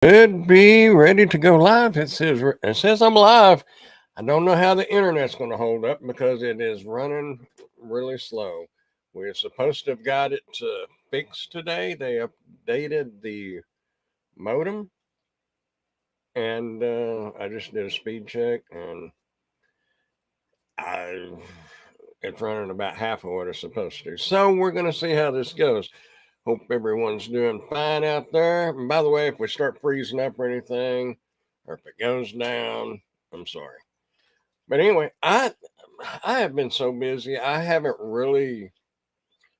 Should be ready to go live. It says I'm live. I don't know how the internet's going to hold up because it is running really slow. We're supposed to have got it fixed today. They updated the modem, and I just did a speed check, and I it's running about half of what it's supposed to. So we're going to see how this goes. Hope everyone's doing fine out there. And by the way, if we start freezing up or anything, or if it goes down, I'm sorry. But anyway, I have been so busy. I haven't really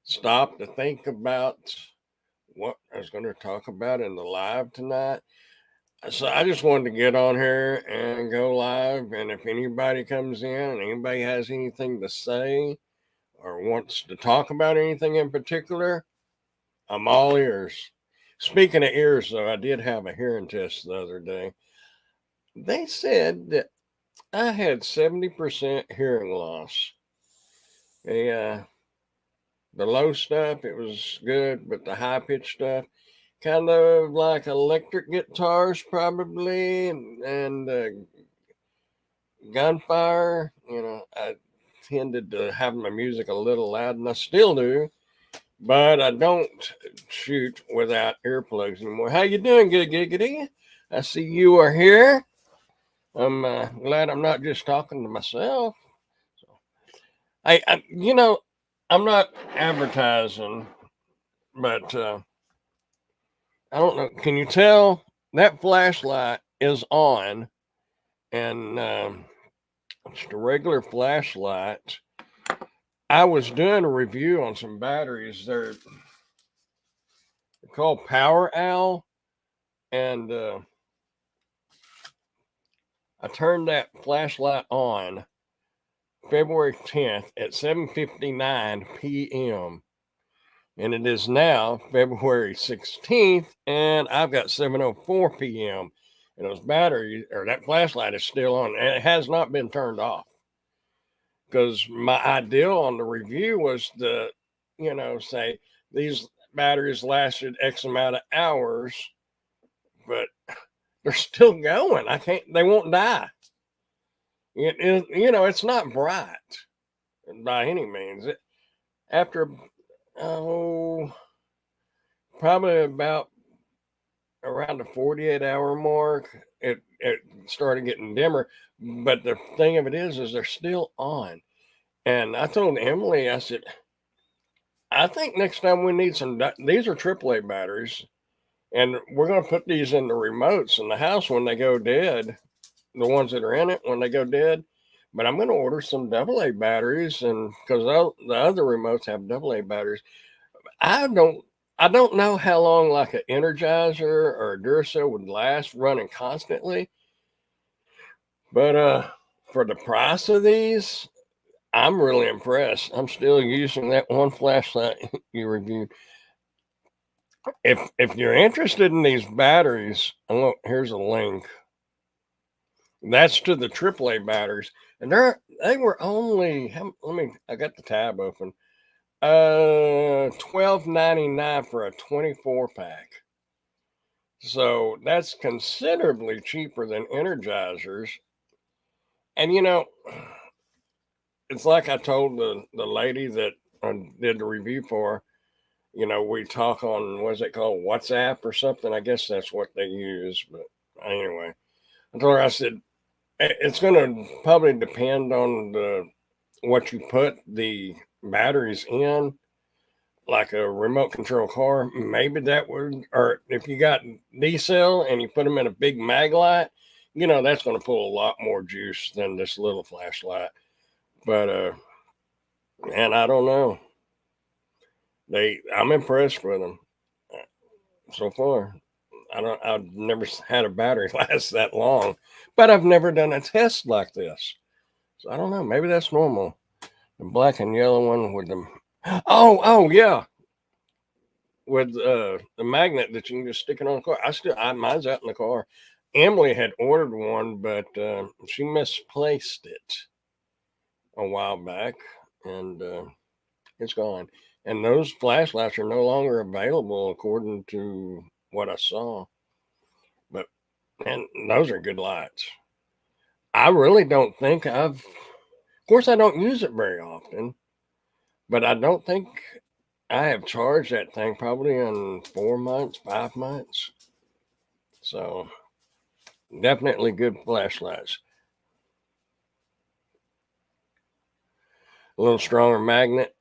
stopped to think about what I was going to talk about in the live tonight. So I just wanted to get on here and go live. And if anybody comes in and anybody has anything to say or wants to talk about anything in particular, I'm all ears. Speaking of ears, though, I did have a hearing test the other day. They said that I had 70% hearing loss. Yeah, the low stuff, it was good, but the high pitched stuff, kind of like electric guitars, probably, and gunfire. I tended to have my music a little loud, and I still do. But I don't shoot without earplugs anymore. How you doing, good giggity? I see you are here. I'm glad I'm not just talking to myself. So, I'm not advertising, but I don't know. Can you tell that flashlight is on, and it's the regular flashlight. I was doing a review on some batteries. They're called Power Owl, and I turned that flashlight on February 10th at 7:59 p.m. and it is now February 16th and I've got 7:04 p.m. and those batteries or that flashlight is still on and it has not been turned off because my ideal on the review was to say these batteries lasted X amount of hours, but they're still going. They won't die. It's not bright by any means. After, oh, probably about around the 48-hour mark, it started getting dimmer. But the thing of it is they're still on. And I told Emily, I said, I think next time we need these are AAA batteries, and we're going to put these in the remotes in the house when they go dead, the ones that are in it when they go dead. But I'm going to order some AA batteries, and because the other remotes have AA batteries, I don't I don't know how long like an Energizer or a Duracell would last running constantly, but for the price of these, I'm really impressed. I'm still using that one flashlight you reviewed. If you're interested in these batteries, look, here's a link. That's to the AAA batteries, and they were only. Let me. I got the tab open. $12.99 for a 24 pack. So that's considerably cheaper than Energizers. And it's like I told the lady that I did the review for. We talk on what's it called, WhatsApp or something. I guess that's what they use. But anyway, I told her, I said it's going to probably depend on what you put the batteries in, like a remote control car. Maybe that would, or if you got D cell and you put them in a big mag light, that's going to pull a lot more juice than this little flashlight. But and I don't know. I'm impressed with them so far. I've never had a battery last that long, but I've never done a test like this. So I don't know. Maybe that's normal. The black and yellow one with the oh yeah, with the magnet that you can just stick it on the car. Mine's out in the car. Emily had ordered one, but she misplaced it a while back, and it's gone. And those flashlights are no longer available, according to what I saw. And those are good lights. I really don't think of course, I don't use it very often, but I don't think I have charged that thing probably in 4 months, 5 months. So definitely good flashlights. A little stronger magnet.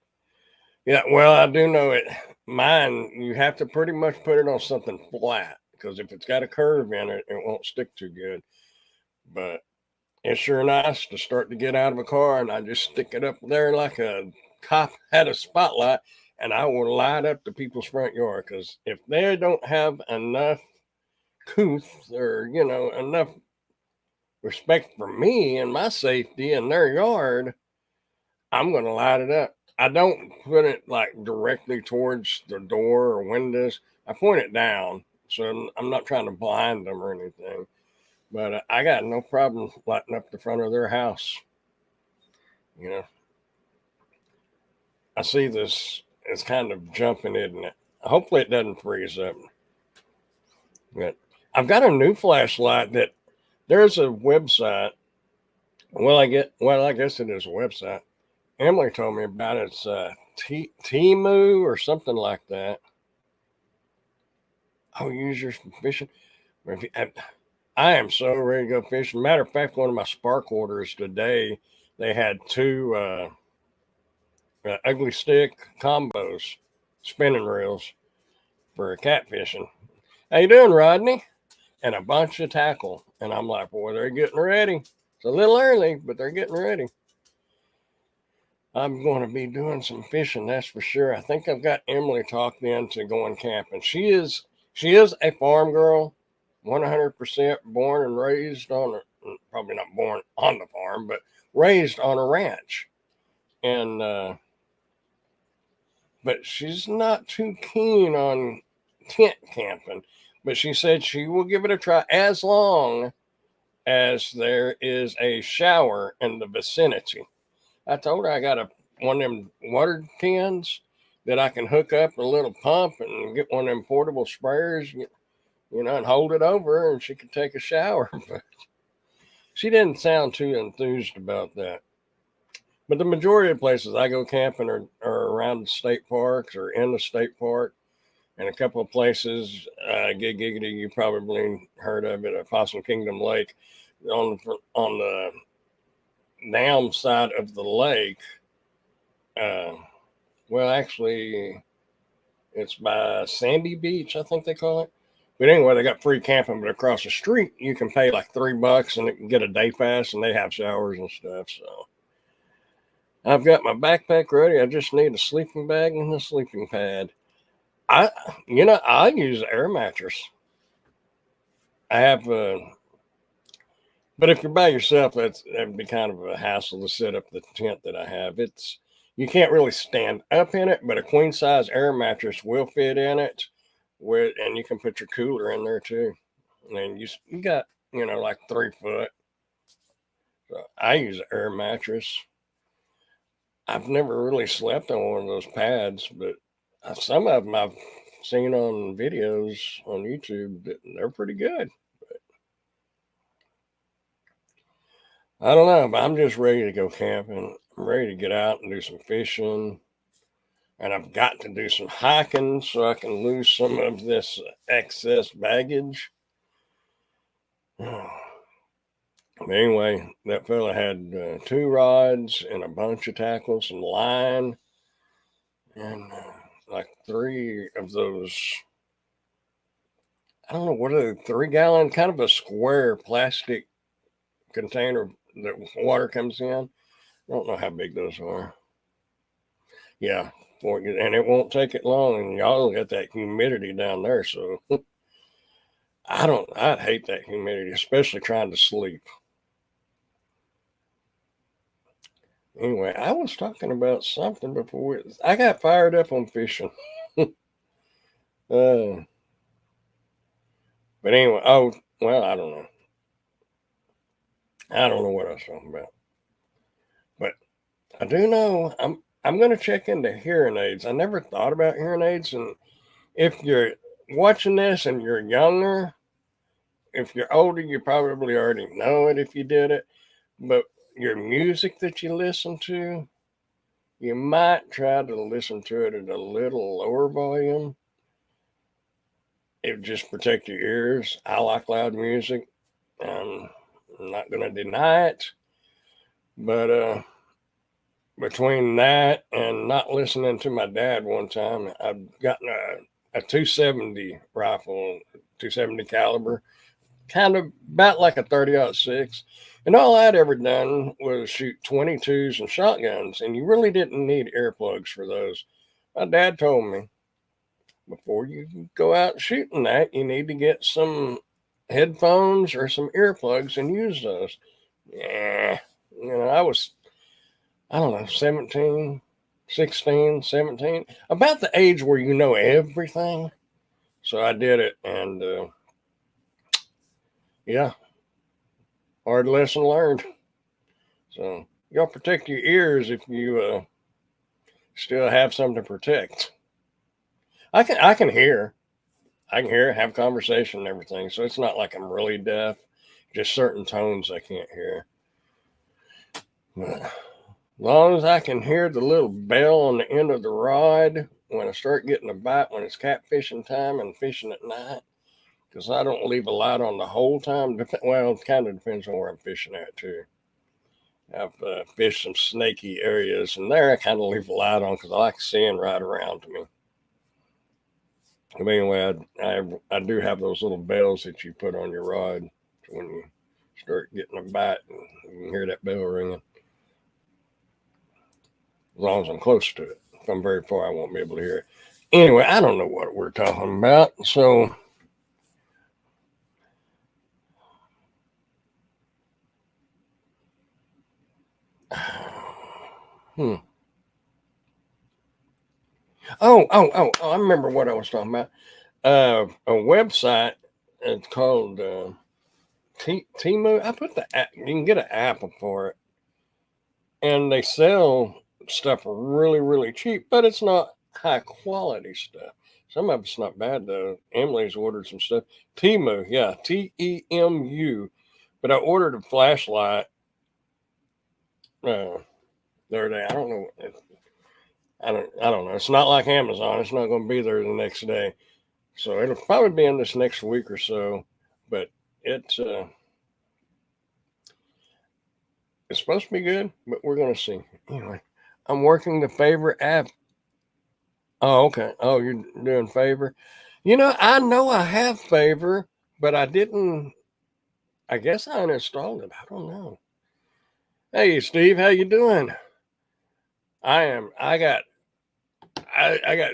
Yeah, well, I do know it. Mine, you have to pretty much put it on something flat because if it's got a curve in it, it won't stick too good. But it's sure nice to start to get out of a car and I just stick it up there like a cop had a spotlight and I will light up the people's front yard because if they don't have enough couth or, enough respect for me and my safety in their yard, I'm going to light it up. I don't put it like directly towards the door or windows. I point it down. So I'm not trying to blind them or anything. But I got no problem lighting up the front of their house. You know, I see this, it's kind of jumping, isn't it? Hopefully it doesn't freeze up. But I've got a new flashlight that there's a website. I guess it is a website. Emily told me about it. It's Timu or something like that. Oh, use yours for fishing. I am so ready to go fishing. Matter of fact, one of my spark orders today, they had two ugly stick combos, spinning reels for catfishing. How you doing, Rodney? And a bunch of tackle. And I'm like, boy, they're getting ready. It's a little early, but they're getting ready. I'm going to be doing some fishing, that's for sure. I think I've got Emily talked into going camping. She is a farm girl, 100% born and raised on probably not born on the farm, but raised on a ranch. And but she's not too keen on tent camping. But she said she will give it a try as long as there is a shower in the vicinity. I told her I got one of them water tins that I can hook up a little pump and get one of them portable sprayers, and hold it over her and she could take a shower. But she didn't sound too enthused about that. But the majority of places I go camping are around the state parks or in the state park. And a couple of places, Gig Giggity, you probably heard of it, Possum Kingdom Lake, on the down side of the lake. Well, actually, it's by Sandy Beach, I think they call it. But anyway, they got free camping, but across the street, you can pay like $3 and it can get a day pass, and they have showers and stuff. So I've got my backpack ready. I just need a sleeping bag and a sleeping pad. I use air mattress. I have, but if you're by yourself, that'd be kind of a hassle to set up the tent that I have. You can't really stand up in it, but a queen size air mattress will fit in it, and you can put your cooler in there too. And you got like 3 foot. So I use an air mattress. I've never really slept on one of those pads, but some of them I've seen on videos on YouTube that they're pretty good. I don't know, but I'm just ready to go camping. I'm ready to get out and do some fishing. And I've got to do some hiking so I can lose some of this excess baggage. But anyway, that fella had 2 rods and a bunch of tackle, some line, and like 3 of those. I don't know what are they, 3-gallon, kind of a square plastic container that water comes in. I don't know how big those are. Yeah, and it won't take it long, and y'all got that humidity down there, so I'd hate that humidity, especially trying to sleep. Anyway, I was talking about something before. I got fired up on fishing. But anyway, well, I don't know. I don't know what I was talking about. But I do know I'm going to check into hearing aids. I never thought about hearing aids. And if you're watching this and you're younger, if you're older, you probably already know it if you did it. But your music that you listen to, you might try to listen to it at a little lower volume. It would just protect your ears. I like loud music. I'm not going to deny it. But between that and not listening to my dad one time, I've gotten a 270 rifle, 270 caliber, kind of about like a 30-06. And all I'd ever done was shoot 22s and shotguns, and you really didn't need earplugs for those. My dad told me before you go out shooting that, you need to get some headphones or some earplugs and use those. Yeah, I don't know, 17, 16, 17, about the age where you know everything. So I did it, and yeah, hard lesson learned. So you gotta protect your ears if you still have something to protect. I can hear, have conversation and everything. So it's not like I'm really deaf. Just certain tones I can't hear. But as long as I can hear the little bell on the end of the rod when I start getting a bite when it's catfishing time and fishing at night, because I don't leave a light on the whole time. Well, it kind of depends on where I'm fishing at too. I've fished some snaky areas, and there I kind of leave a light on because I like seeing right around me. But anyway, I do have those little bells that you put on your rod when you start getting a bite, and you can hear that bell ringing. As long as I'm close to it. If I'm very far, I won't be able to hear it. Anyway, I don't know what we're talking about, so hmm. Oh! I remember what I was talking about. A website. It's called Temu. I put the app. You can get an app for it, and they sell stuff really, really cheap, but it's not high quality stuff. Some of it's not bad though. Emily's ordered some stuff. Temu, yeah, Temu. But I ordered a flashlight the other day. I don't know. I don't know. It's not like Amazon. It's not going to be there the next day. So it'll probably be in this next week or so. But it's it's supposed to be good, but we're going to see. Anyway, I'm working the favorite app. Oh, okay. Oh, you're doing favor. I know I have favor, but I didn't. I guess I uninstalled it. I don't know. Hey, Steve, how you doing? I am. I got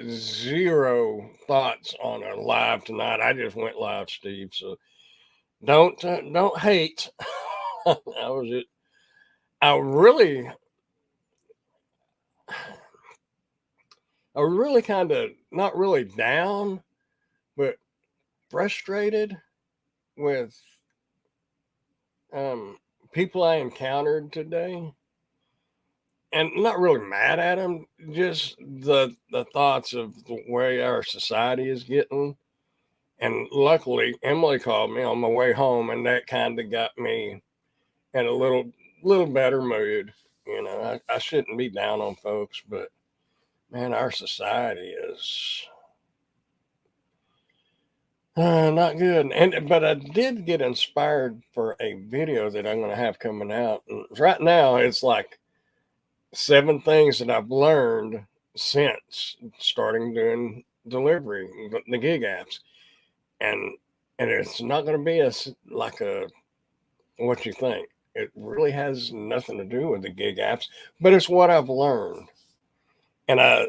zero thoughts on a live tonight. I just went live, Steve. So don't hate. I was it. I really, I was really kind of not really down, but frustrated with um, people I encountered today, and not really mad at them. Just the thoughts of the way our society is getting. And luckily, Emily called me on my way home, and that kind of got me in a little better mood. I shouldn't be down on folks, but man, our society is not good. And but I did get inspired for a video that I'm going to have coming out. And right now, it's like 7 things that I've learned since starting doing delivery, the gig apps, and it's not going to be like a what you think. It really has nothing to do with the gig apps, but it's what I've learned. And I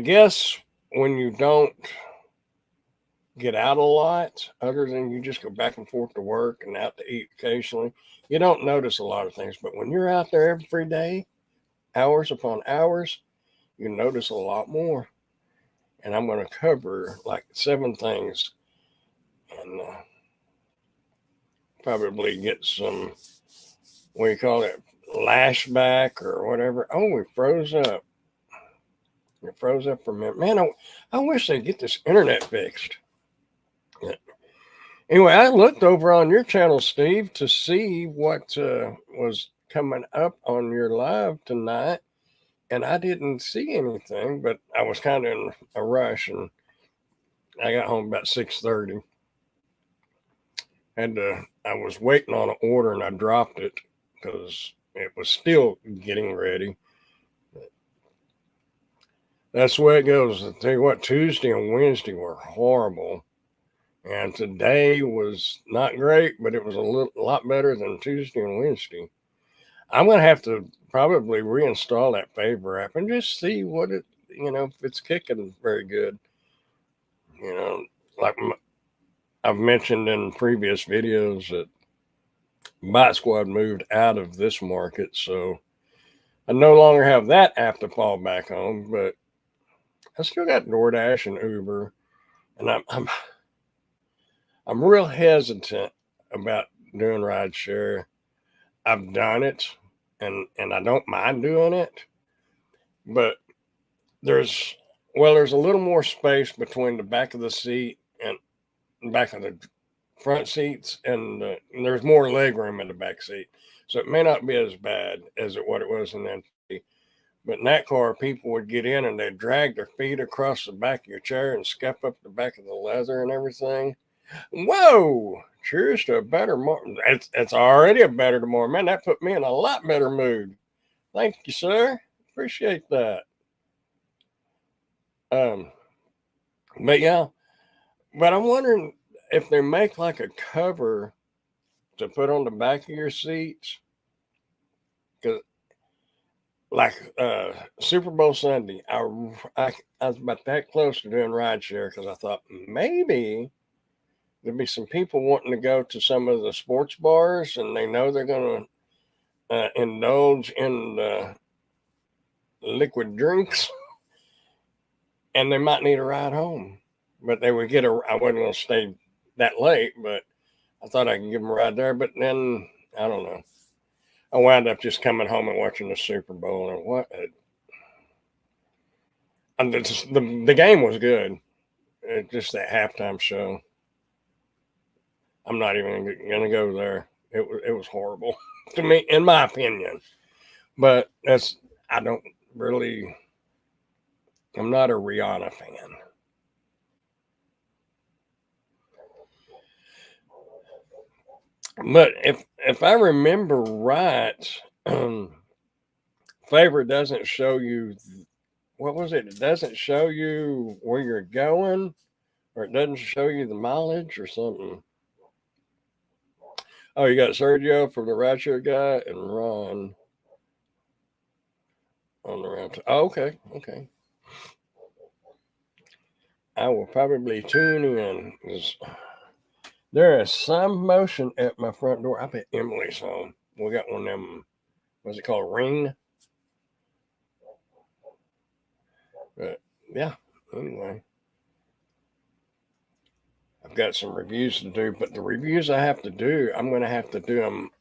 guess when you don't get out a lot, other than you just go back and forth to work and out to eat occasionally, you don't notice a lot of things. But when you're out there every day, hours upon hours, you notice a lot more. And I'm going to cover like 7 things and probably get some, what do you call it, lashback or whatever. Oh, we froze up. It froze up for a minute. Man, I wish they'd get this internet fixed. Anyway, I looked over on your channel, Steve, to see what was coming up on your live tonight, and I didn't see anything. But I was kind of in a rush, and I got home about 6:30. I was waiting on an order, and I dropped it because it was still getting ready. That's the way it goes. I tell you what, Tuesday and Wednesday were horrible. And today was not great, but it was a lot better than Tuesday and Wednesday. I'm gonna have to probably reinstall that Favor app and just see what it, if it's kicking very good. You know, like I've mentioned in previous videos that Bite Squad moved out of this market, so I no longer have that app to fall back on. But I still got DoorDash and Uber, and I'm real hesitant about doing rideshare. I've done it, and I don't mind doing it, but there's there's a little more space between the back of the seat and back of the front seats, and there's more leg room in the back seat, so it may not be as bad as what it was in that. But in that car, people would get in and they'd drag their feet across the back of your chair and scuff up the back of the leather and everything. Whoa! Cheers to a better morning. It's already a better tomorrow. Man, that put me in a lot better mood. Thank you, sir. Appreciate that. Um, but yeah, but I'm wondering if they make like a cover to put on the back of your seats, because like Super Bowl Sunday, I was about that close to doing rideshare because I thought maybe there'd be some people wanting to go to some of the sports bars and they know they're going to indulge in liquid drinks and they might need a ride home, but they would I wasn't going to stay that late, but I thought I could give them a ride there. But then I don't know. I wound up just coming home and watching the Super Bowl, and the game was good. Just that halftime show. I'm not even going to go there. It was horrible to me, in my opinion. But I don't really. I'm not a Rihanna fan. But if I remember right, Favor doesn't show you what was it? It doesn't show you where you're going, or it doesn't show you the mileage or something. Oh, you got Sergio from the Rideshare Guy and Ron on the round. Oh, okay. I will probably tune in. There is some motion at my front door. I bet Emily's home. We got one of them. What's it called? Ring. But yeah. Anyway, I've got some reviews to do, but the reviews I have to do, I'm going to have to do them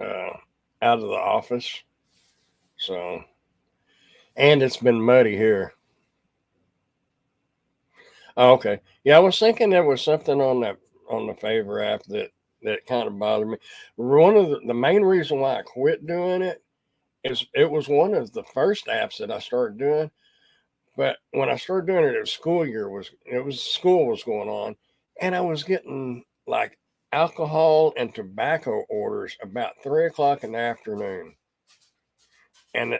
out of the office. So, and it's been muddy here. Oh, okay. Yeah, I was thinking there was something on the Favor app that kind of bothered me. One of the main reason why I quit doing it is it was one of the first apps that I started doing. But when I started doing it, school was going on, and I was getting like alcohol and tobacco orders about 3 o'clock in the afternoon. And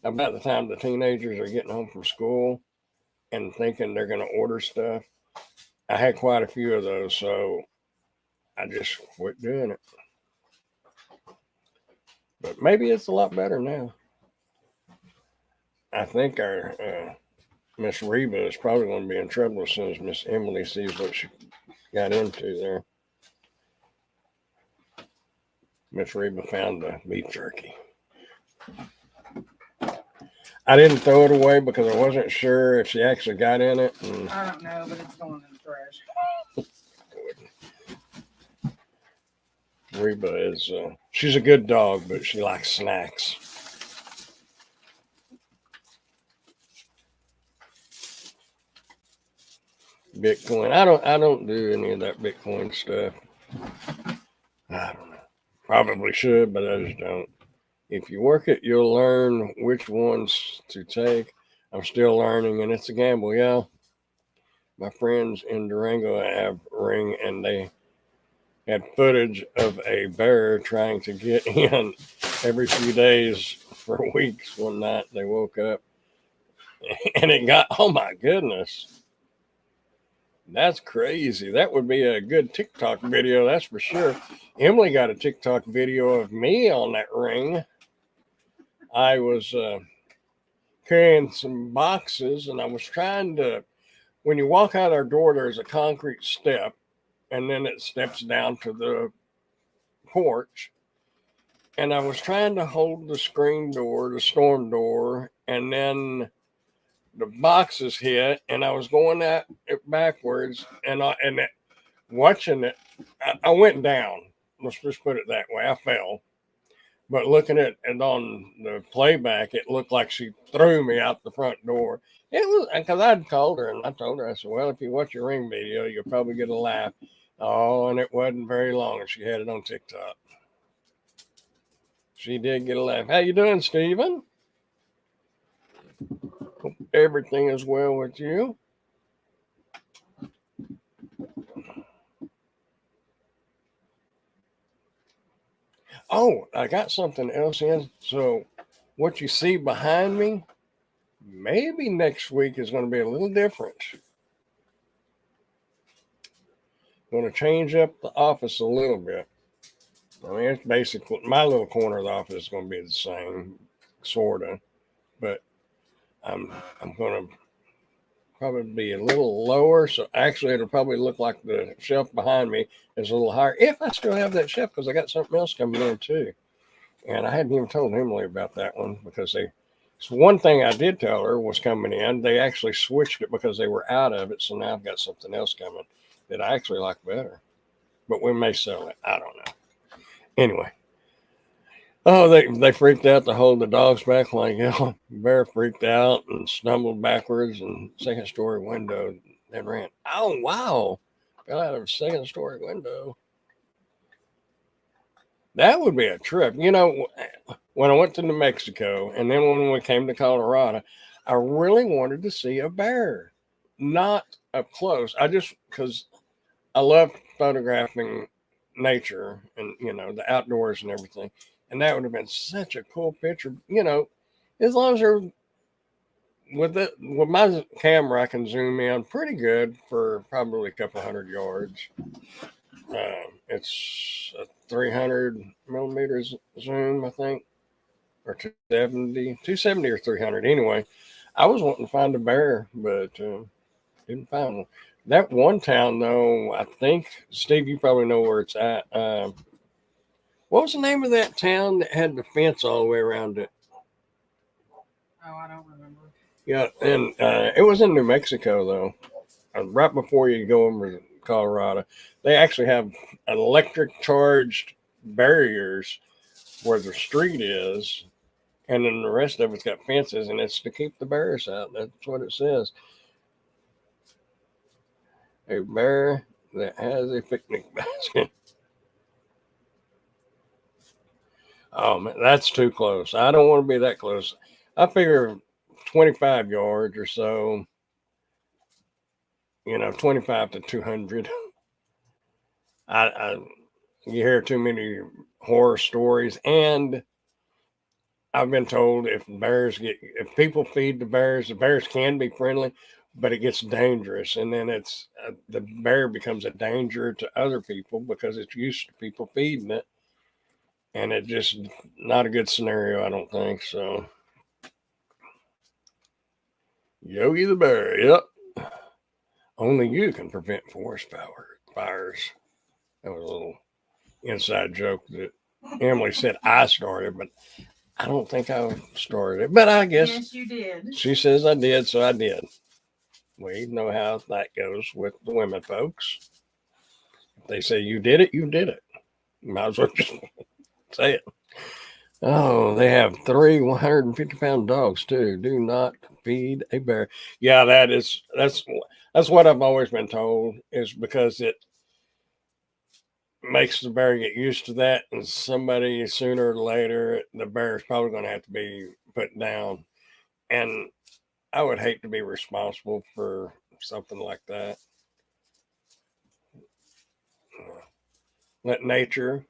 about the time the teenagers are getting home from school and thinking they're going to order stuff, I had quite a few of those, so I just quit doing it. But maybe it's a lot better now. I think our Miss Reba is probably going to be in trouble as soon as Miss Emily sees what she got into there. Miss Reba found the beef jerky. I didn't throw it away because I wasn't sure if she actually got in it. I don't know, but it's going in the trash. Reba is, she's a good dog, but she likes snacks. Bitcoin. I don't do any of that Bitcoin stuff. I don't know. Probably should, but I just don't. If you work it, you'll learn which ones to take. I'm still learning, and it's a gamble. Yeah, my friends in Durango have Ring, and they had footage of a bear trying to get in every few days for weeks. One night they woke up, and it got. Oh my goodness, that's crazy. That would be a good TikTok video, that's for sure. Emily got a TikTok video of me on that Ring. I was carrying some boxes, and I was trying to. When you walk out our door, there's a concrete step, and then it steps down to the porch. And I was trying to hold the screen door, the storm door, and then the boxes hit, and I was going at it backwards, and watching it, I went down. Let's just put it that way. I fell. But looking at it on the playback, it looked like she threw me out the front door. It was because I'd called her and I told her, I said, well, if you watch your Ring video, you'll probably get a laugh. Oh, and it wasn't very long, and she had it on TikTok. She did get a laugh. How you doing, Stephen? Hope everything is well with you. Oh, I got something else in. So what you see behind me, maybe next week is going to be a little different. Going to change up the office a little bit. I mean, it's basically my little corner of the office is going to be the same, sort of, but I'm going to probably be a little lower. So actually, it'll probably look like the shelf behind me is a little higher if I still have that shelf, because I got something else coming in too. And I hadn't even told Emily about that one because so one thing I did tell her was coming in. They actually switched it because they were out of it. So now I've got something else coming that I actually like better. But we may sell it. I don't know. Anyway. Oh, they freaked out to hold the dogs back. Like, bear freaked out and stumbled backwards and second story window then ran. Oh, wow. Fell out of a second story window. That would be a trip. You know, when I went to New Mexico and then when we came to Colorado, I really wanted to see a bear. Not up close. Because I love photographing nature and, the outdoors and everything. And that would have been such a cool picture. As long as they're with my camera, I can zoom in pretty good for probably a couple hundred yards. It's a 300 millimeters zoom, I think, or 270 or 300. Anyway, I was wanting to find a bear, but didn't find one. That one town, though, I think, Steve, you probably know where it's at. What was the name of that town that had the fence all the way around it? Oh, I don't remember. Yeah, and it was in New Mexico, though. Right before you go over to Colorado. They actually have electric charged barriers where the street is, and then the rest of it's got fences, and it's to keep the bears out. That's what it says. A bear that has a picnic basket. Oh man, that's too close. I don't want to be that close. I figure 25 yards or so, 25 to 200. You hear too many horror stories, and I've been told if people feed the bears can be friendly, but it gets dangerous, and then the bear becomes a danger to other people because it's used to people feeding it, and it just not a good scenario, I don't think so. Yogi the Bear, yep. Only you can prevent forest fires. That was a little inside joke that Emily said I started, but I don't think I started it. But I guess yes, you did. She says I did, so I did. We know how that goes with the women folks. If they say you did it, you did it. You might as well just say it. Oh, they have 3 150-pound dogs too. Do not feed a bear. Yeah, that's what I've always been told, is because it makes the bear get used to that, and somebody sooner or later the bear is probably going to have to be put down. And I would hate to be responsible for something like that. Let nature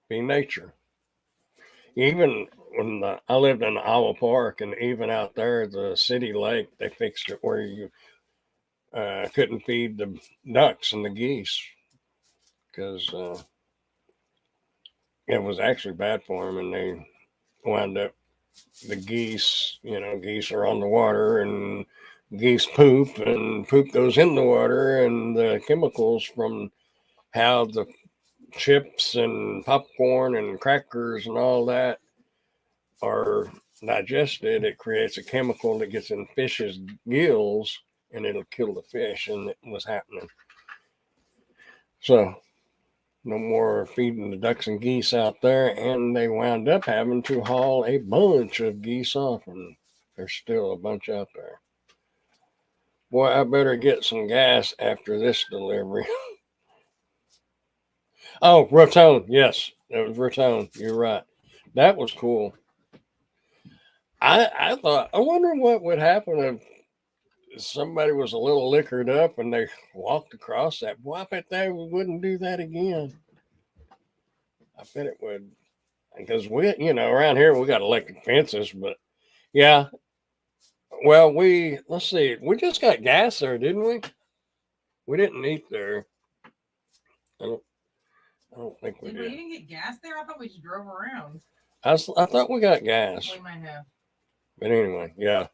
be nature. Even when I lived in Iowa Park, and even out there, the city lake, they fixed it where you couldn't feed the ducks and the geese because it was actually bad for them, and they wound up the geese. Geese are on the water, and geese poop, and poop goes in the water, and the chemicals from how the chips and popcorn and crackers and all that are digested, it creates a chemical that gets in fish's gills, and it'll kill the fish, and it was happening. So no more feeding the ducks and geese out there, and they wound up having to haul a bunch of geese off, and there's still a bunch out there. Boy, I better get some gas after this delivery. Oh, Rotone. Yes, it was Rotone. You're right. That was cool. I thought, I wonder what would happen if somebody was a little liquored up and they walked across that. Boy, I bet they wouldn't do that again. I bet it would. Because around here we got electric fences, but yeah. Well, let's see, we just got gas there, didn't we? We didn't eat there. I don't, I don't think we Did we did. even get gas there? I thought we just drove around. I thought we got gas, We might have. but anyway, yeah.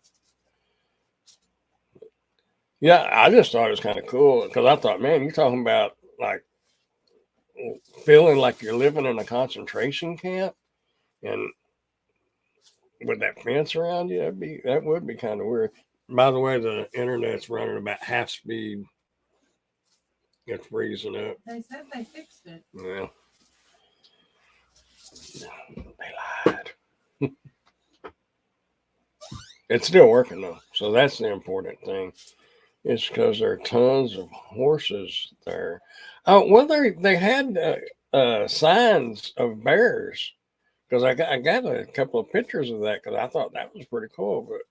Yeah, I just thought it was kind of cool because I thought, man, you're talking about like feeling like you're living in a concentration camp, and with that fence around you, that would be kind of weird. By the way, the internet's running about half speed. It's freezing up. They said they fixed it. Yeah, they lied. It's still working though, so that's the important thing. It's because there are tons of horses there. Oh, well, they had signs of bears, because I got a couple of pictures of that because I thought that was pretty cool. But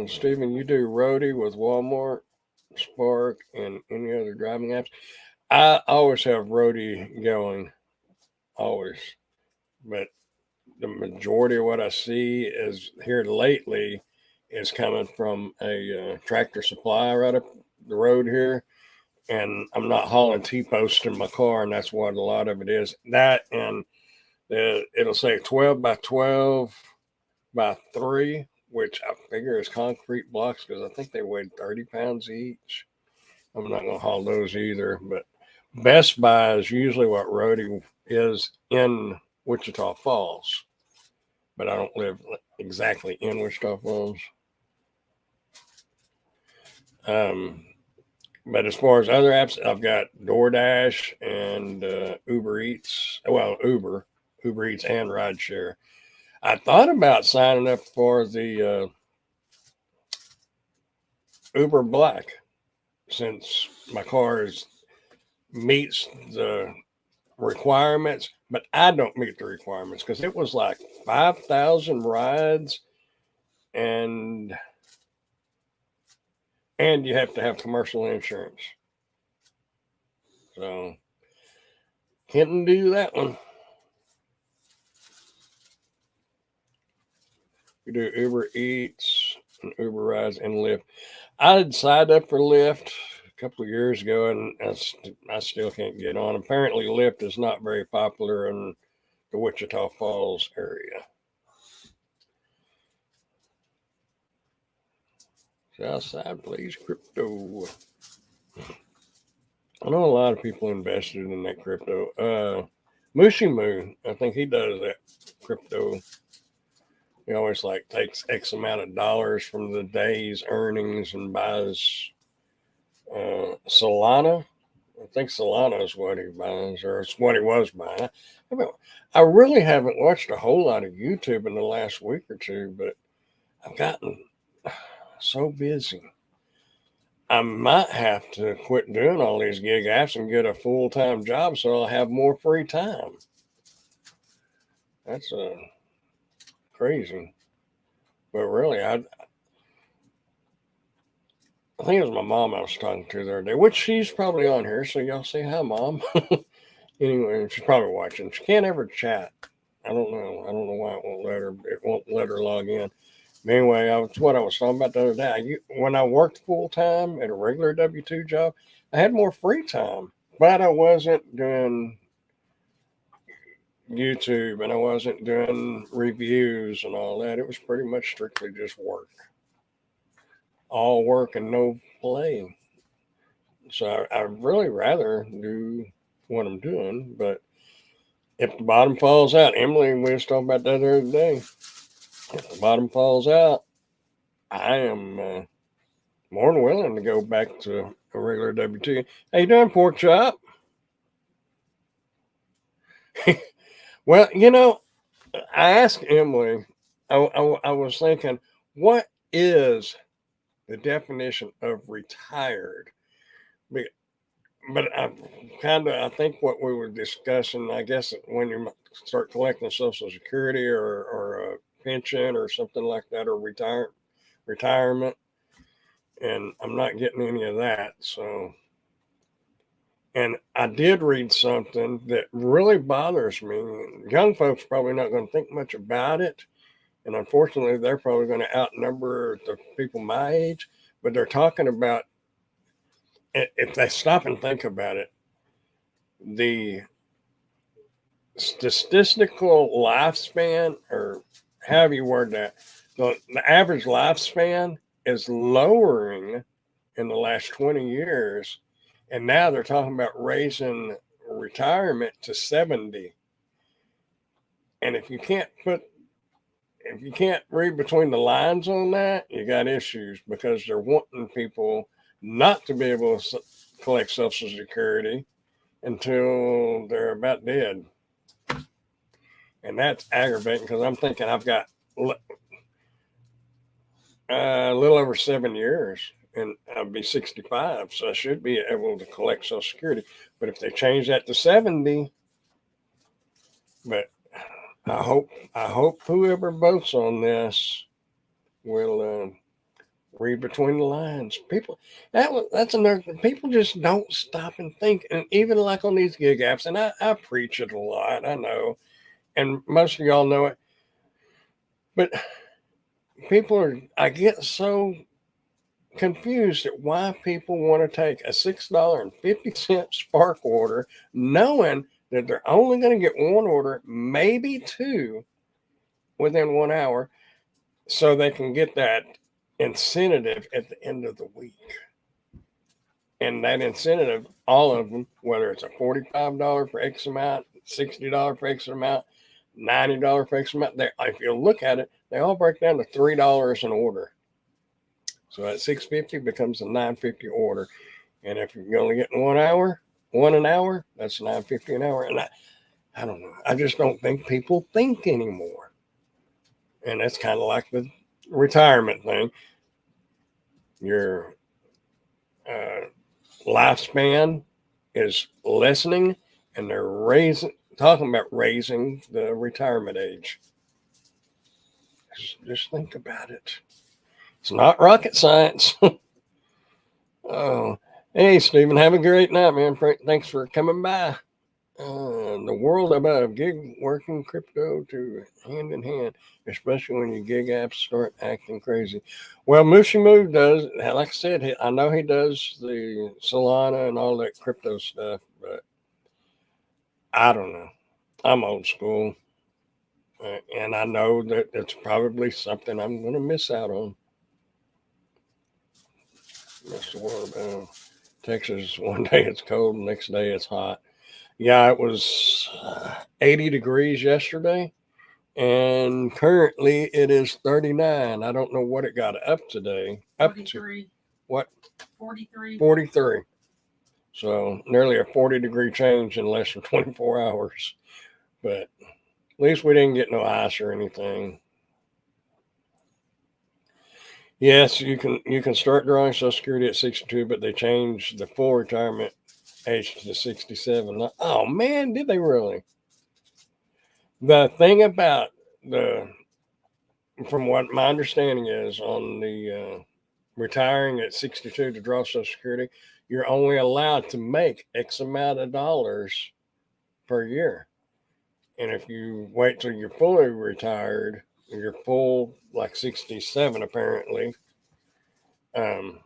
Stephen, you do roadie with Walmart, Spark, and any other driving apps? I always have roadie going, always. But the majority of what I see is here lately is coming from a Tractor Supply right up the road here, and I'm not hauling T-posts in my car, and that's what a lot of it is. That, and it'll say 12 by 12 by 3, which I figure is concrete blocks because I think they weigh 30 pounds each. I'm not going to haul those either, but Best Buy is usually what roadie is in Wichita Falls, but I don't live exactly in Wichita Falls. Um, but as far as other apps, I've got DoorDash and Uber Eats. Well, Uber Eats and Rideshare. I thought about signing up for the Uber Black, since my car meets the requirements, but I don't meet the requirements because it was like 5,000 rides, and you have to have commercial insurance. So couldn't do that one. We do Uber Eats and Uber Rides and Lyft. I had signed up for Lyft a couple of years ago, and I still can't get on. Apparently, Lyft is not very popular in the Wichita Falls area. Southside Please Crypto. I know a lot of people invested in that crypto. Mushimu, I think he does that crypto. He always takes X amount of dollars from the day's earnings and buys Solana. I think Solana is what he buys, or it's what he was buying. I mean, I really haven't watched a whole lot of YouTube in the last week or two, but I've gotten so busy. I might have to quit doing all these gig apps and get a full time job so I'll have more free time. That's crazy. But really, I think it was my mom I was talking to the other day, which she's probably on here. So y'all say hi, Mom. Anyway, she's probably watching. She can't ever chat. I don't know. I don't know why it won't let her. It won't let her log in. But anyway, that's what I was talking about the other day. When I worked full time at a regular W-2 job, I had more free time, but I wasn't doing YouTube and I wasn't doing reviews and all that. It was pretty much strictly just work, all work and no play. So I'd really rather do what I'm doing, but if the bottom falls out, Emily, we was talking about that the other day. If the bottom falls out, I am more than willing to go back to a regular W-2. How you doing, pork chop? Well, I asked Emily, I was thinking, what is the definition of retired? But I think what we were discussing, I guess, when you start collecting Social Security or a pension or something like that, or retirement, and I'm not getting any of that. So, and I did read something that really bothers me. Young folks probably not going to think much about it, and unfortunately, they're probably going to outnumber the people my age. But they're talking about, if they stop and think about it, the statistical lifespan, or however you word that, the average lifespan is lowering in the last 20 years. And now they're talking about raising retirement to 70. And if you can't read between the lines on that, you got issues, because they're wanting people not to be able to collect Social Security until they're about dead. And that's aggravating, because I'm thinking I've got a little over 7 years and I'll be 65. So I should be able to collect Social Security. But if they change that to 70, but I hope whoever votes on this will read between the lines. That's another thing. People just don't stop and think. And even like on these gig apps, and I preach it a lot, I know, and most of y'all know it, but I get so confused at why people want to take a $6.50 Spark order, knowing that they're only going to get one order, maybe two, within 1 hour, so they can get that incentive at the end of the week. And that incentive, all of them, whether it's a $45 for X amount, $60 for X amount, $90 for X amount, if you look at it, they all break down to $3 an order. So that $6.50 becomes a $9.50 order. And if you're only getting 1 hour, an hour, that's $9.50 an hour. And I don't know. I just don't think people think anymore. And that's kind of like the retirement thing. Your lifespan is lessening, and they're talking about raising the retirement age. Just think about it. It's not rocket science. Oh, hey, Stephen, have a great night, man. Thanks for coming by. The world of gig working crypto to hand in hand, especially when your gig apps start acting crazy. Well, Mushimoo does, like I said, I know he does the Solana and all that crypto stuff, but I don't know. I'm old school, and I know that it's probably something I'm going to miss out on. That's the world. Texas, one day it's cold, the next day it's hot. Yeah, it was 80 degrees yesterday, and currently it is 39. I don't know what it got up today. Up 43. what, 43. 43. So nearly a 40-degree change in less than 24 hours. But at least we didn't get no ice or anything. Yes, you can start drawing Social Security at 62, but they changed the full retirement age to 67. Oh man, did they really? The thing about the, from what my understanding is on the retiring at 62 to draw Social Security, you're only allowed to make X amount of dollars per year. And if you wait till you're fully retired, you're full like 67 apparently, um,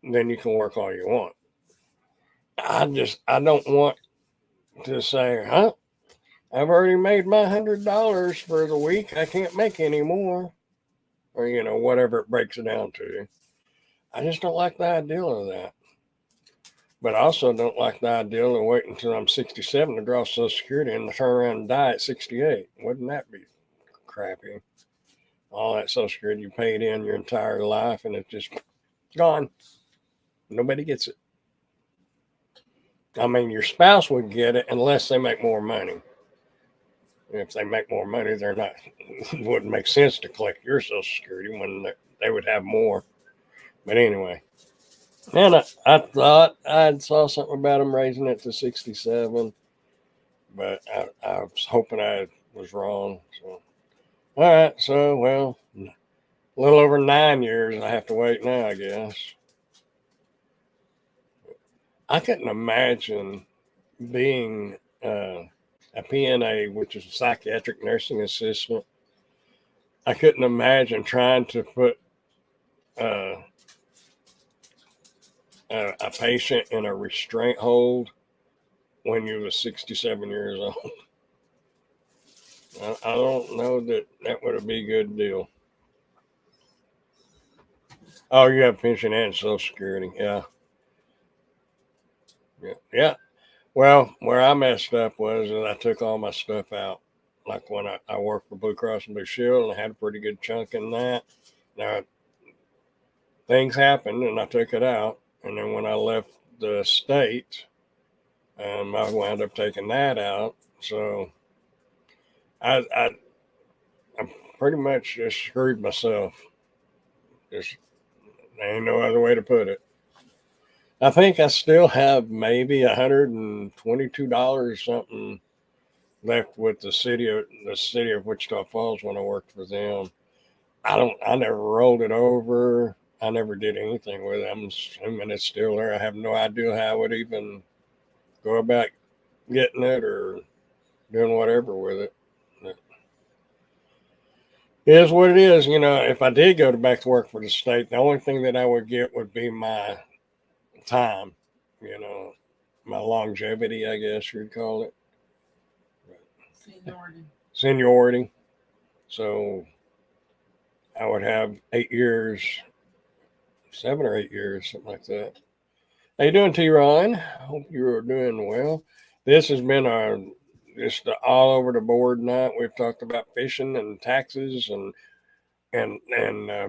then you can work all you want. I don't want to say, huh? I've already made my $100 for the week. I can't make any more, or whatever it breaks it down to. I just don't like the idea of that. But I also don't like the idea of waiting until I'm 67 to draw Social Security and turn around and die at 68. Wouldn't that be crappy? All that Social Security you paid in your entire life and it's just gone. Nobody gets it. I mean, your spouse would get it unless they make more money. If they make more money, they're not. It wouldn't make sense to collect your Social Security when they would have more. But anyway, and I thought I saw something about them raising it to 67, but I was hoping I was wrong. So, all right. So, well, a little over 9 years I have to wait now, I guess. I couldn't imagine being a PNA, which is a psychiatric nursing assistant. I couldn't imagine trying to put uh, a patient in a restraint hold when you were 67 years old. I don't know that would be a good deal. Oh, you have pension and Social Security. Yeah. Yeah. Well, where I messed up was that I took all my stuff out. Like when I worked for Blue Cross and Blue Shield, and I had a pretty good chunk in that. Now, things happened, and I took it out. And then when I left the state, I wound up taking that out. So I pretty much just screwed myself. Just there ain't no other way to put it. I think I still have maybe $122 something left with the city of Wichita Falls when I worked for them. I never rolled it over. I never did anything with it. I'm assuming it's still there. I have no idea how I would even go about getting it or doing whatever with it. It is what it is. If I did go back to work for the state, the only thing that I would get would be my time, my longevity, I guess you'd call it. Seniority. So I would have 8 years, 7 or 8 years, something like that. How you doing, T. Ron? Hope you're doing well. This has been our just all over the board night. We've talked about fishing and taxes and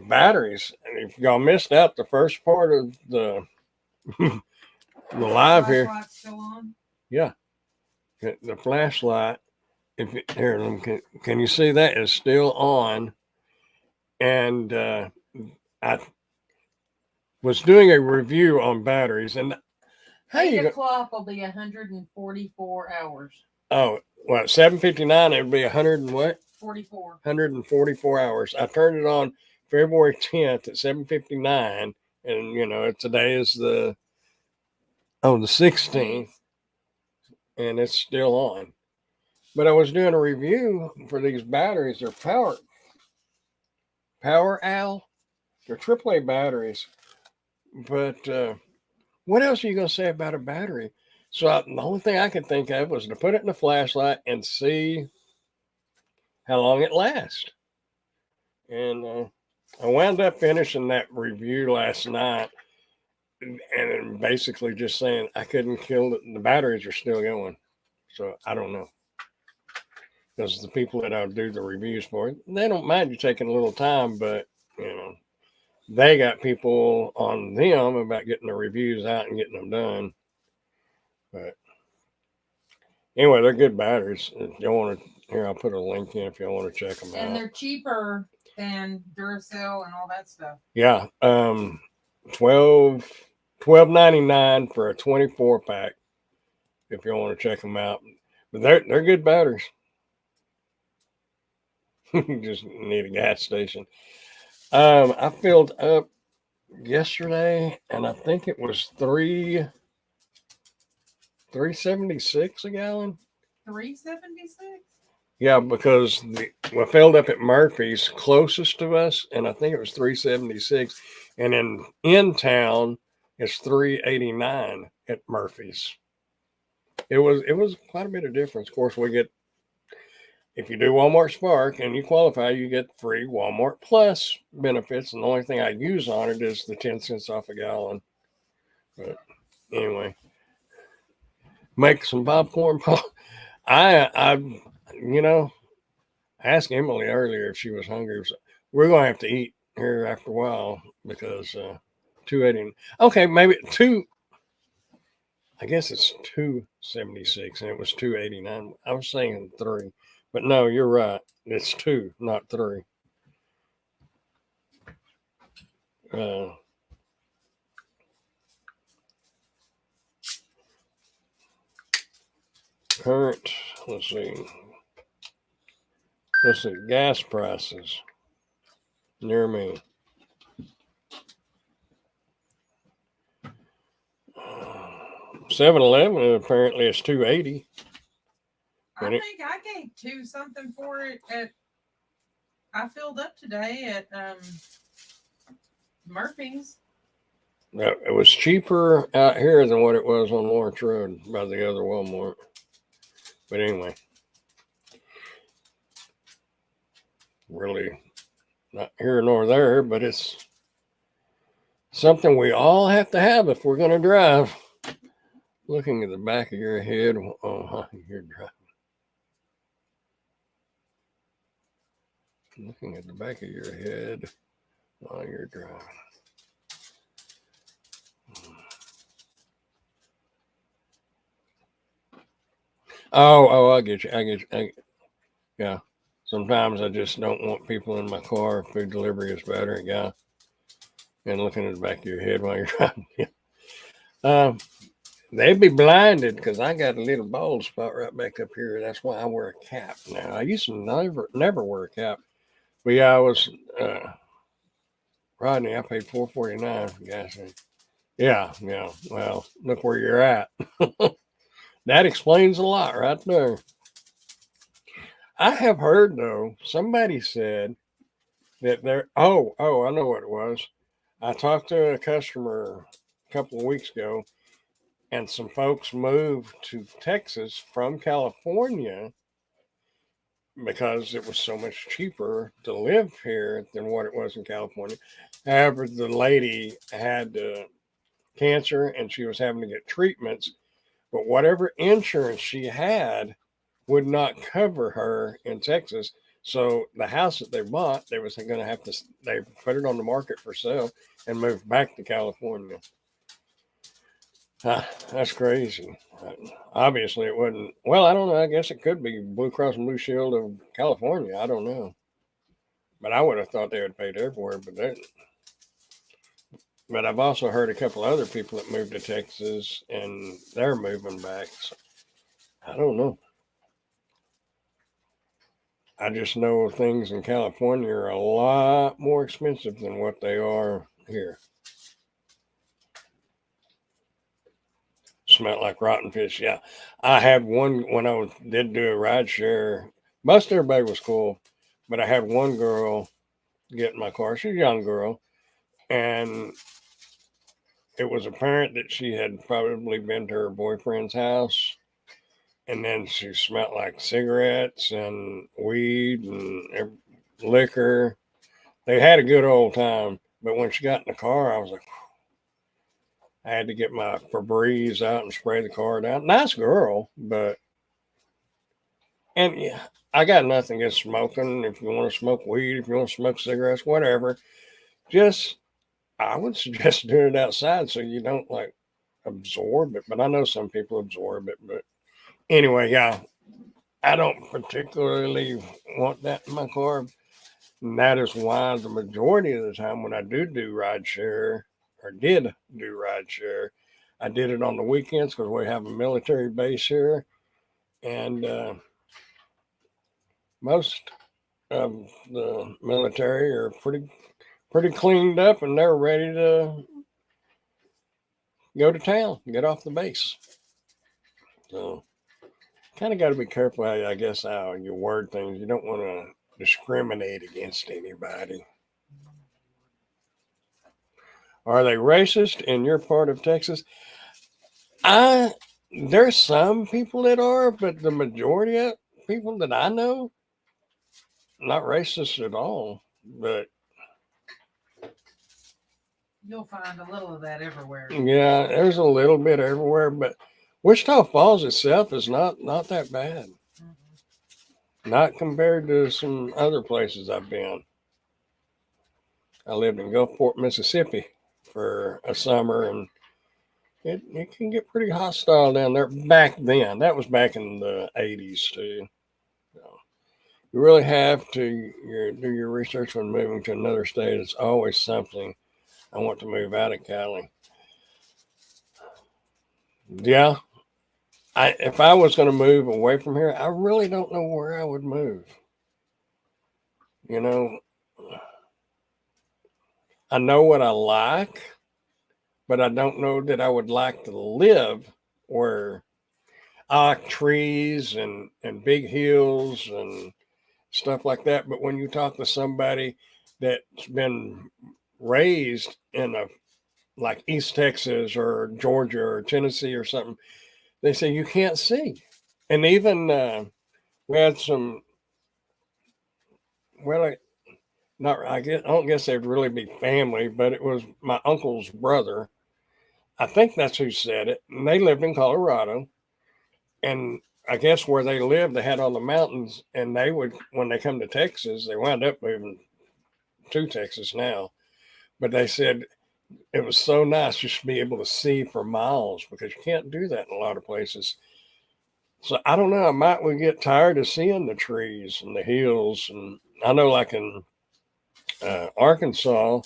batteries. And if y'all missed out the first part of the the live here, Still on? yeah, the flashlight. Here, can you see that is still on? And I was doing a review on batteries, and how 8 o'clock will be 144 hours. Oh, what, 7:59? It would be 100 and what? 44. 144 hours. I turned it on February 10th at 7:59, and today is the 16th, and it's still on. But I was doing a review for these batteries. They're Power Al. They're AAA batteries. But what else are you going to say about a battery? So the only thing I could think of was to put it in the flashlight and see how long it lasts. And I wound up finishing that review last night and basically just saying I couldn't kill it. The batteries are still going. So I don't know. Because the people that I do the reviews for, they don't mind you taking a little time, but they got people on them about getting the reviews out and getting them done. But anyway, they're good batteries. If you want to, here, I'll put a link in if you want to check them And out. they're cheaper than Duracell and all that stuff. Yeah. 12.99 for a 24 pack if you want to check them out. But they're good batteries. You just need a gas station. I filled up yesterday, and I think it was 3.76 a gallon. 376. Yeah, because we filled up at Murphy's closest to us, and I think it was 3.76, and in town it's 3.89 at Murphy's. It was quite a bit of difference. Of course, we get, if you do Walmart Spark and you qualify, you get free Walmart Plus benefits, and the only thing I use on it is the 10 cents off a gallon. But anyway, make some popcorn. I asked Emily earlier if she was hungry. We're gonna have to eat here after a while because 280. Okay, maybe two. I guess it's 2.76, and it was 2.89. I was saying 3, but no, you're right. It's 2, not 3. Current. Let's see, gas prices near me. 7-Eleven apparently it's 2.80. I think I gave 2 something for it at. I filled up today at Murphy's. It was cheaper out here than what it was on Lawrence Road by the other Walmart. But anyway, really not here nor there, but it's something we all have to have if we're going to drive. Looking at the back of your head, oh, you're driving. Looking at the back of your head while you're driving. Oh, I get you. Yeah. Sometimes I just don't want people in my car. Food delivery is better. Yeah. And looking at the back of your head while you're driving. Yeah. They'd be blinded because I got a little bald spot right back up here. That's why I wear a cap now. I used to never wear a cap. But yeah, I was Rodney, I paid $4.49 for gas. Yeah. Well, look where you're at. That explains a lot right there. I have heard though, somebody said that there. Oh, I know what it was. I talked to a customer a couple of weeks ago, and some folks moved to Texas from California because it was so much cheaper to live here than what it was in California. However, the lady had cancer and she was having to get treatments, but whatever insurance she had would not cover her in Texas. So the house that they bought, they was going to have to, they put it on the market for sale and moved back to California. That's crazy. Obviously, it wasn't. Well, I don't know. I guess it could be Blue Cross and Blue Shield of California. I don't know. But I would have thought they would paid everywhere. But I've also heard a couple other people that moved to Texas and they're moving back. So I don't know. I just know things in California are a lot more expensive than what they are here. Smelled like rotten fish. Yeah, I had one when I did do a ride share. Most everybody was cool, but I had one girl get in my car. She's a young girl, and it was apparent that she had probably been to her boyfriend's house, and then she smelled like cigarettes and weed and liquor. They had a good old time, but when she got in the car, I was like, I had to get my Febreze out and spray the car down. Nice girl, but and yeah, I got nothing against smoking. If you want to smoke weed, if you want to smoke cigarettes, whatever, just I would suggest doing it outside so you don't like absorb it. But I know some people absorb it. But anyway, yeah, I don't particularly want that in my car. And that is why the majority of the time when I do ride share or did do ride share, I did it on the weekends because we have a military base here. And most of the military are pretty cleaned up and they're ready to go to town, get off the base. So kind of got to be careful, I guess, how you word things. You don't want to discriminate against anybody. Are they racist in your part of Texas? I There's some people that are, but the majority of people that I know, not racist at all. But You'll find a little of that everywhere. yeah, there's a little bit everywhere. But Wichita Falls itself is not that bad. Not compared to some other places I've been. I lived in Gulfport, Mississippi for a summer, and it can get pretty hostile down there back then. That was back in the 80s, too. So you really have to do your research when moving to another state. It's always something. I want to move out of Cali. Yeah, if I was going to move away from here, I really don't know where I would move. You know, I know what I like, but I don't know that I would like to live where I like trees and big hills and stuff like that. But when you talk to somebody that's been raised in a like East Texas or Georgia or Tennessee or something, they say you can't see. And even we had some, well, not I don't guess they'd really be family, but it was my uncle's brother. I think that's who said it. And they lived in Colorado, and I guess where they lived, they had all the mountains, and they would when they come to Texas, they wound up moving to Texas now. But they said it was so nice just to be able to see for miles because you can't do that in a lot of places. So I don't know. I might would get tired of seeing the trees and the hills, and I know like in Arkansas,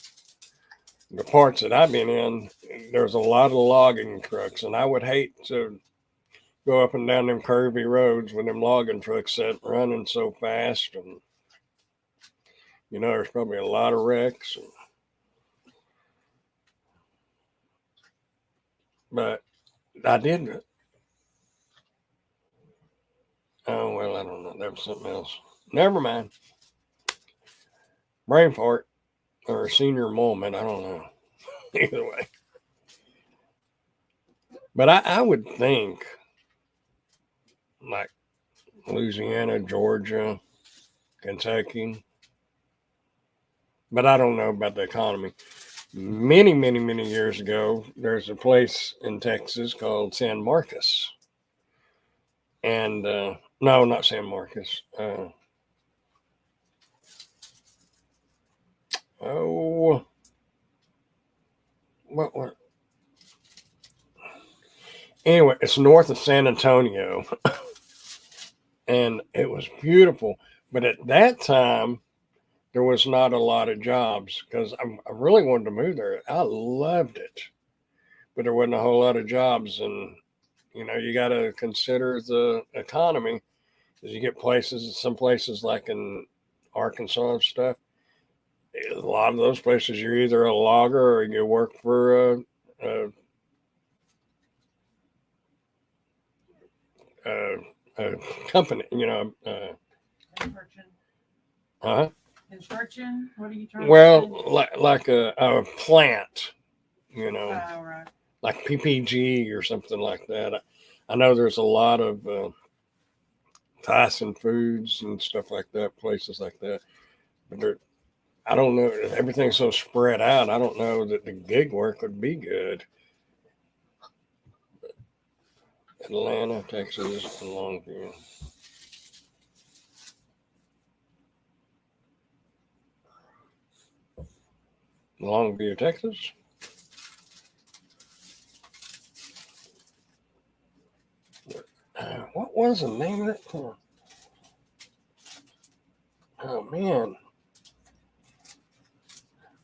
the parts that I've been in, there's a lot of logging trucks, and I would hate to go up and down them curvy roads with them logging trucks set running so fast, and there's probably a lot of wrecks. But I did. Oh well, I don't know. That was something else. Never mind. Brain fart or a senior moment. I don't know. Either way. But I would think like Louisiana, Georgia, Kentucky. But I don't know about the economy. Many, many, many years ago, there's a place in Texas called San Marcos. And no, not San Marcos. Oh, what? Anyway, it's north of San Antonio, and it was beautiful. But at that time, there was not a lot of jobs because I really wanted to move there. I loved it, but there wasn't a whole lot of jobs, and you got to consider the economy. Because you get some places like in Arkansas and stuff. A lot of those places, you're either a logger or you work for a, a company. Construction. Huh? Construction. What are you trying Well, to say? like a plant, Oh, right. like PPG or something like that. I know there's a lot of Tyson Foods and stuff like that, places like that. But I don't know. Everything's so spread out. I don't know that the gig work would be good. Atlanta, Texas, and Longview. Longview, Texas. What was the name of that town? Oh man,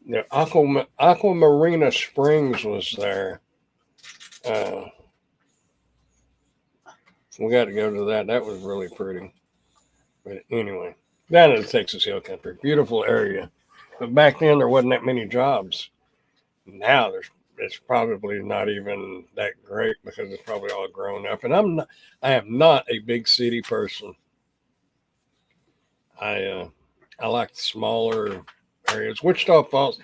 the Aqua Marina Springs was there. We got to go to that. That was really pretty. But anyway, down in the Texas Hill Country, beautiful area. But back then there wasn't that many jobs. Now it's probably not even that great because it's probably all grown up. And I am not a big city person. I like the smaller areas. Wichita Falls,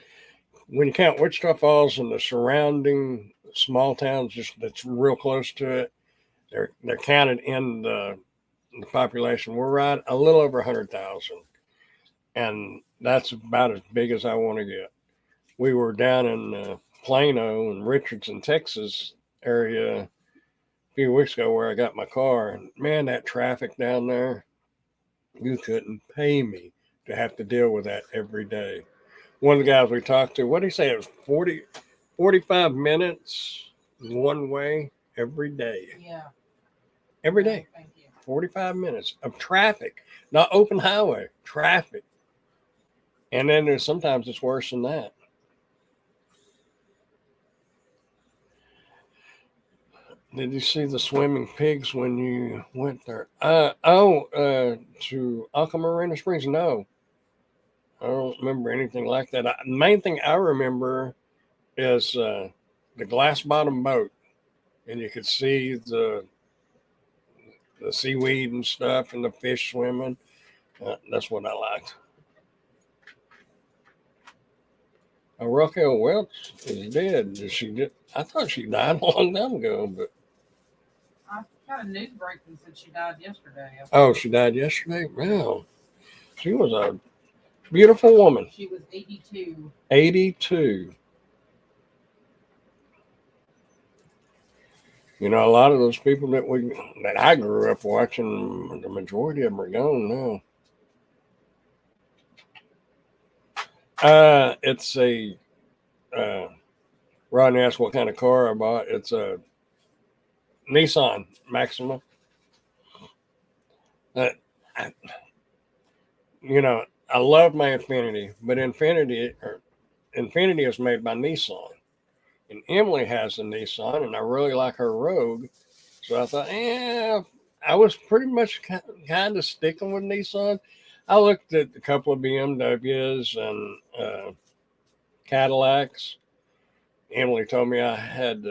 when you count Wichita Falls and the surrounding small towns just that's real close to it, they're counted in the population. We're right a little over 100,000, and that's about as big as I want to get. We were down in Plano and Richardson, Texas area a few weeks ago where I got my car, and man, that traffic down there, you couldn't pay me to have to deal with that every day. One of the guys we talked to, what did he say? It was 45 minutes one way every day. Yeah. Every day. Thank you. 45 minutes of traffic, not open highway, traffic. And then there's sometimes it's worse than that. Did you see the swimming pigs when you went there? To Aqua Marina Springs? No. I don't remember anything like that. The main thing I remember is the glass bottom boat, and you could see the seaweed and stuff and the fish swimming. That's what I liked. Raquel Welch is dead. I thought she died a long time ago, but I got a news breaking that she died yesterday. oh, she died yesterday. Wow, she was a beautiful woman. She was 82. 82. You know, a lot of those people that I grew up watching, the majority of them are gone now. It's a Rodney asked what kind of car I bought. It's a Nissan Maxima. I love my Infiniti, but Infiniti is made by Nissan. And Emily has a Nissan, and I really like her Rogue. So I thought, I was pretty much kind of sticking with Nissan. I looked at a couple of BMWs and Cadillacs. Emily told me I had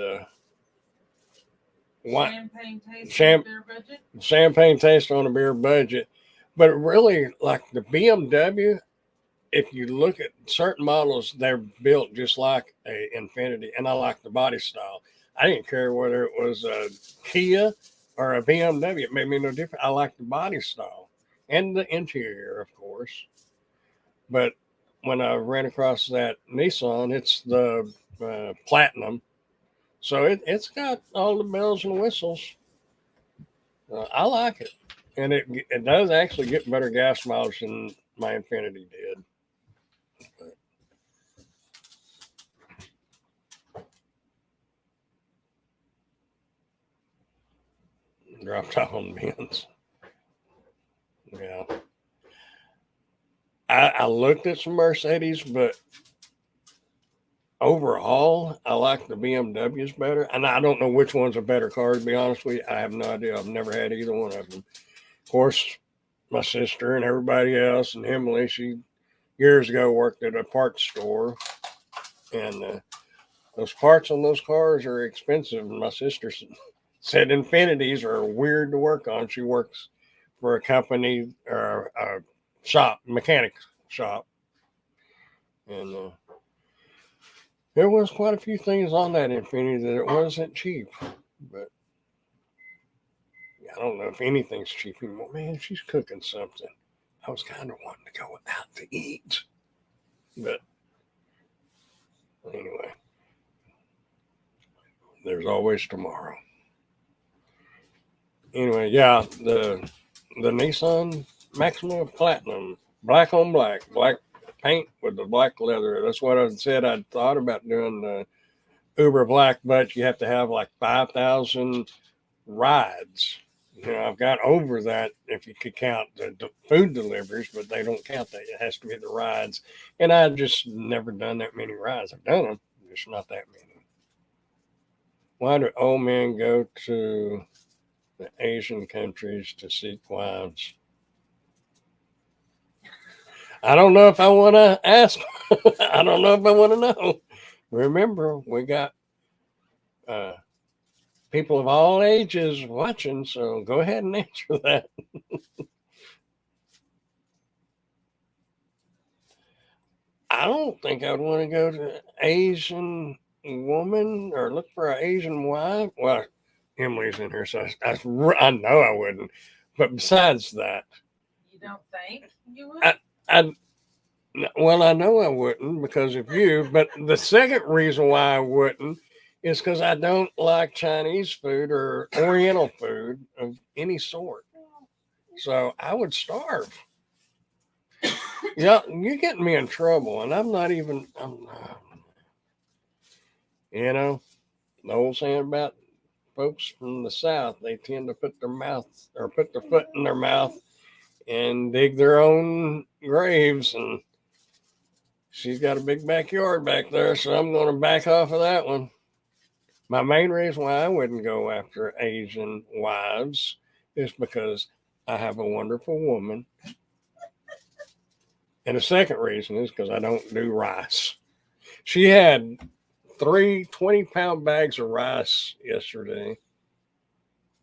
champagne taste on a beer budget. Champagne taste on a beer budget. But really, like the BMW, if you look at certain models, they're built just like a Infiniti, and I like the body style. I didn't care whether it was a Kia or a BMW. It made me no different. I like the body style and the interior, of course. But when I ran across that Nissan, it's the Platinum, so it's got all the bells and whistles. I like it, and it does actually get better gas mileage than my Infiniti did. Dropped off on the bins. Yeah. I looked at some Mercedes, but overall, I like the BMWs better. And I don't know which one's a better car, to be honest with you. I have no idea. I've never had either one of them. Of course, my sister and everybody else, and Emily, she years ago worked at a parts store. And those parts on those cars are expensive. And my sister said Infinitis are weird to work on. She works for a company or a shop, mechanic shop. And there was quite a few things on that Infiniti that it wasn't cheap. But I don't know if anything's cheap anymore. Man, she's cooking something. I was kind of wanting to go out to eat. But anyway, there's always tomorrow. Anyway, yeah, the Nissan Maxima Platinum, black on black, paint with the black leather. That's what I said. I thought about doing the Uber Black, but you have to have like 5,000 rides. I've got over that if you could count the food deliveries, but they don't count that. It has to be the rides. And I've just never done that many rides. I've done them, just not that many. Why do old men go to the Asian countries to seek wives? I don't know if I want to ask. I don't know if I want to know. Remember, we got people of all ages watching, so go ahead and answer that. I don't think I'd want to go to Asian woman or look for an Asian wife. Well, Emily's in here, so I know I wouldn't. But besides that, You don't think you would? I well, I know I wouldn't because of you. But the second reason why I wouldn't is because I don't like Chinese food or Oriental food of any sort. So I would starve. Yeah, you're getting me in trouble, and I'm not even. The old saying about folks from the South, they tend to put their foot in their mouth and dig their own graves. And she's got a big backyard back there, so I'm going to back off of that one. My main reason why I wouldn't go after Asian wives is because I have a wonderful woman. And the second reason is because I don't do rice. She had 3 20-pound bags of rice yesterday.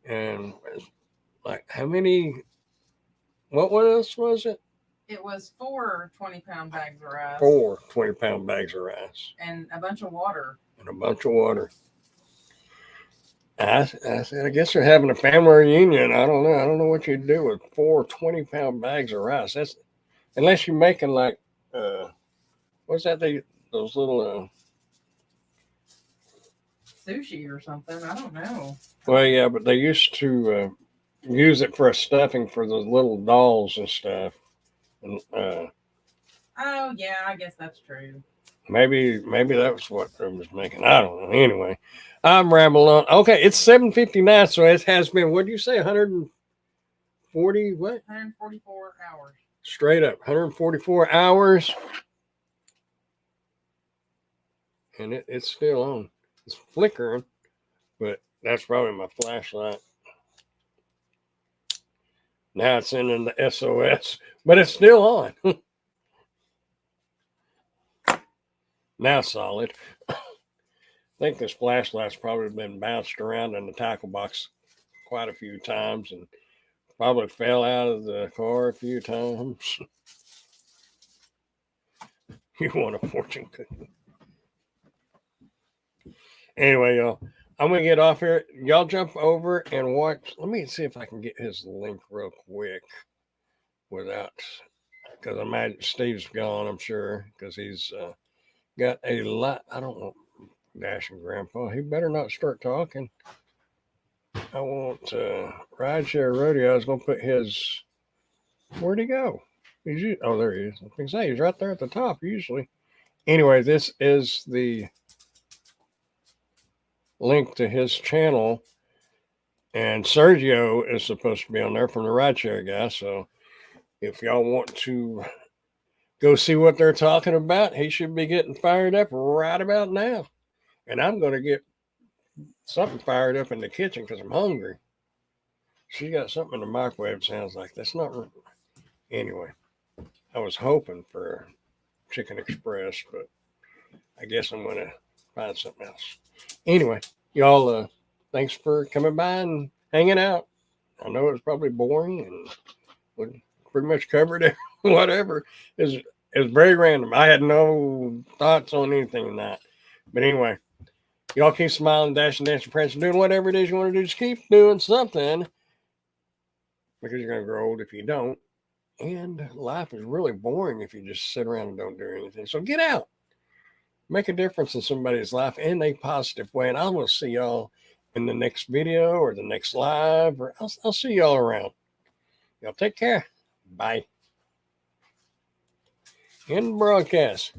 And like, how many? What else was it? It was 4 20-pound bags of rice. 4 20-pound bags of rice. And a bunch of water. I said, I guess they're having a family reunion. I don't know. I don't know what you'd do with 4 20-pound bags of rice. That's unless you're making like, what's that? Those little sushi or something. I don't know. Well, yeah, but they used to use it for a stuffing for those little dolls and stuff. And oh yeah, I guess that's true. Maybe that was what they was making. I don't know. Anyway, I'm rambling on. Okay, it's 7:59, so it has been. What did you say? 140 what? 144 hours. Straight up, 144 hours, and it's still on. It's flickering, but that's probably my flashlight. Now it's in the SOS, but it's still on. Now solid. I think this flashlight's probably been bounced around in the tackle box quite a few times and probably fell out of the car a few times. You want a fortune cookie. Anyway, y'all, I'm going to get off here. Y'all jump over and watch. Let me see if I can get his link real quick without, because I imagine Steve's gone, I'm sure, because he's got a lot. I don't want Dashing Grandpa. He better not start talking. I want Rideshare Rodeo. I was going to put his. Where'd he go? Oh, there he is. I can say he's right there at the top usually. Anyway, this is the link to his channel, and Sergio is supposed to be on there from the Rideshare guy. So if y'all want to go see what they're talking about, he should be getting fired up right about now. And I'm going to get something fired up in the kitchen because I'm hungry. She got something in the microwave. Sounds like that's not. Anyway, I was hoping for Chicken Express, but I guess I'm going to find something else. Anyway, y'all, thanks for coming by and hanging out. I know it was probably boring and we pretty much covered it. Whatever. It was very random. I had no thoughts on anything tonight. But anyway, y'all keep smiling, dashing, dancing, prancing, doing whatever it is you want to do. Just keep doing something because you're going to grow old if you don't. And life is really boring if you just sit around and don't do anything. So get out. Make a difference in somebody's life in a positive way. And I will see y'all in the next video or the next live. Or I'll see y'all around. Y'all take care. Bye. In broadcast.